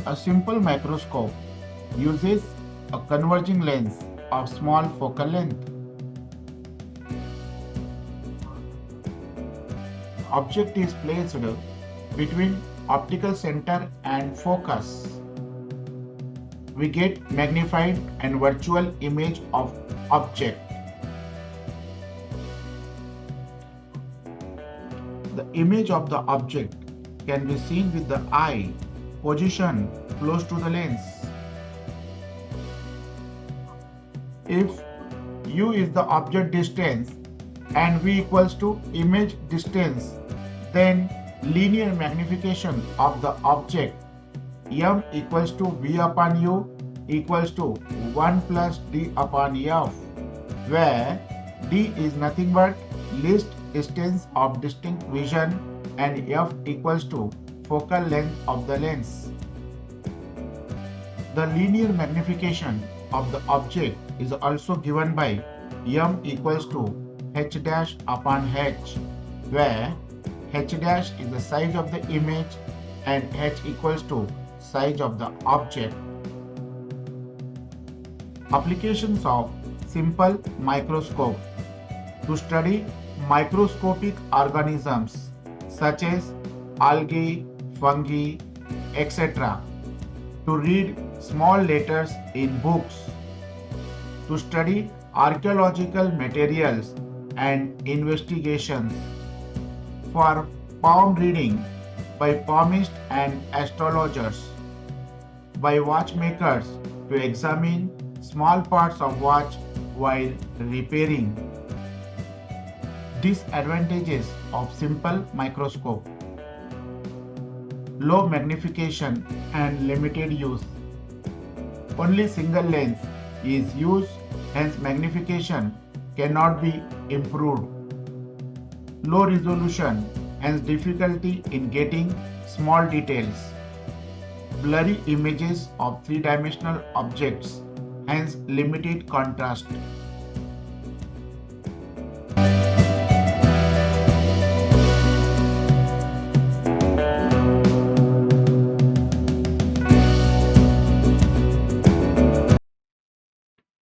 A simple microscope uses a converging lens of small focal length. Object is placed between optical center and focus. We get magnified and virtual image of object. The image of the object can be seen with the eye positioned close to the lens. If u is the object distance and v equals to image distance, then linear magnification of the object m equals to v upon u equals to 1 plus d upon f, where d is nothing but least distance of distinct vision and f equals to focal length of the lens. The linear magnification of the object is also given by m equals to h dash upon h, where h dash is the size of the image and h equals to size of the object. Applications of simple microscope: to study microscopic organisms such as algae, fungi, etc. To read small letters in books. To study archaeological materials and investigations. For palm reading by palmists and astrologers. By watchmakers to examine small parts of watch while repairing. Disadvantages of simple microscope: low magnification and limited use. Only single lens is used, hence magnification cannot be improved. Low resolution, hence difficulty in getting small details. Blurry images of three-dimensional objects, hence limited contrast.